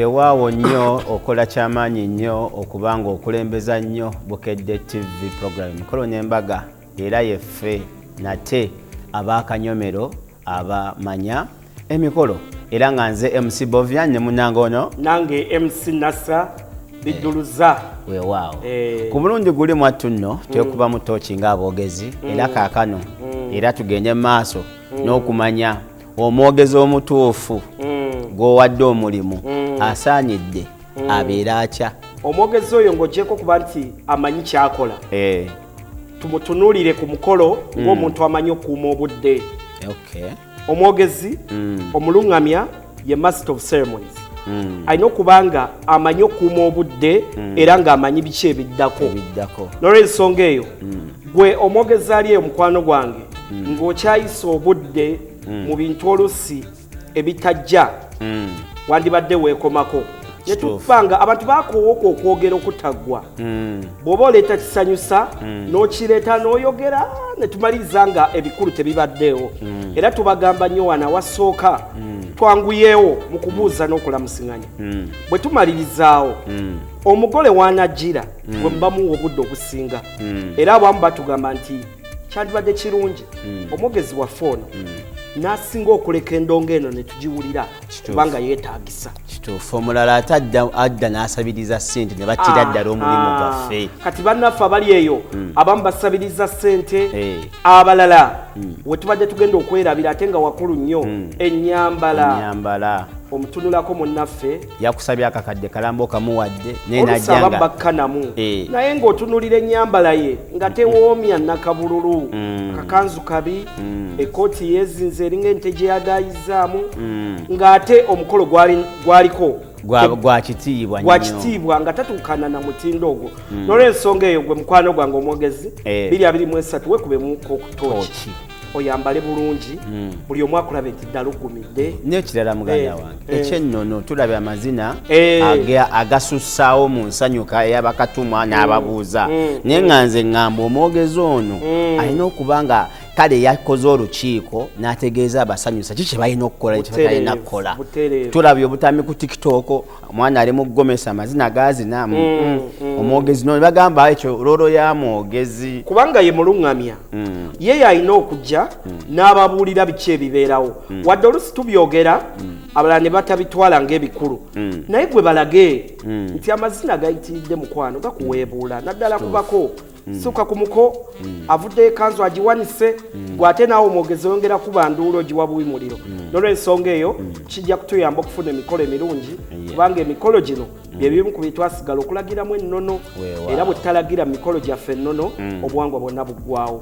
weewaawo nnyo okola kyamaanyi nnyo okubanga okulembeza nnyo Bukedde TV program emikolo n'embaga era yeffe nate abaakanyomero abamanya emikolo era nga nze MC Bovian ne munange ono nange MC Nasa biduluza weewaawo ku mulundi guli mwattu nno twekuba mu tooki ng'abogezi era kaakano era tugende maaso n'okumanya omwogezi omutuufu gwowadde omulimu asaanidde abeera atya. Omwogezi oyo ng'ogyeko kuba nti amanyi kyakola tumutunuulire ku mukolo ng'omuntu amanyi okuuma obudde. Omwogezi omulungamya ye master of ceremonies alina okuba nga amanyi okuuma obudde era ng'amanyi biki ebiddako. N'olw'ensonga eyo gwe omwogezi ali eyo mukwano gwange ng'okyayisa obudde mu bintu olusi ebitajja wandibadde weekomako netufanga abantu bakoowoka okwogera okutaggwa bw'oba oleeta kisanyusa n'okireeta n'oyogera netumaliriza nga ebikulu tebibaddeewo era tubagamba nnyo wana wasooka twanguyeewo mu kubuuza n'okulamusiŋŋanya bwe tumalirizaawo omugole w'anajjira bwe mubamuwa obudde obusinga era abamu batugamba nti kyandibadde kirungi omwogezi waffe ono n'asinga okuleka endongo eno ne tugiwulira kubanga yeetaagisa. Kituufu omulala ate adda n'asabiriza ssente ne battira ddala omulimu gwaffe. Kati bannaffe abali eyo abamu basabiriza ssente abalala we tubadde tugenda okwerabira ate nga wakulu nnyo ennyambala omutunulako munnaffe yakusabye akakadde kalambo kamuwadde nenajjanga bakkanamu naye ng'otunulira ennyambala ye nga tewoomya nakabululu akakanzu kabi ekooti yezinze eringa ente gye yagayizaamu ng'ate omukolo gwaliko gwa kitiibwa nga tatuukana na mutindo ogwo n'olw'ensonga eyo gwe mukwano gwange omwogezi 223 wekubemuko okutooki oyambale bulungi buli omu akulaba nti ddala oggumidde. N'ekirala muganda wange ekyennono tulabye amazina agasussaawo mu nsanyuka ey'abakatumwa n'ababuuza naye nga nze ŋŋamba omwogezi ono alina okuba nga kale yakoze olukiiko n'ategeeza abasanyusa kiki balina okukola ekyebalina kukola. Tulabye obutami ku TikTok omwana ali mu kugomesa amazina gazina omwogezi no bagamba ekyo lolo ya mwogezi kubanga ye mulungamya ye alina okujja n'ababuulira biki ebibeerawo wadde olusi tubyogera abalala ne batabitwala ng'ebikulu naye gwe balage nti amazina gayitiridde mukwano gakuweebuula naddala kubako suka ku muko avudde ekanzu agiwanise gwate naawe omwogezi oyongera kuba nduulo ogiwa bubi muliro n'olw'ensonga eyo kijja kutuyamba okufuna emikolo emirungi kubanga emikolo gino byebimu ku bitwasigala okulagiramu ennono era bwe tutalagira mu mikolo gyaffe ennono obuwangwa bwonna buggwawo.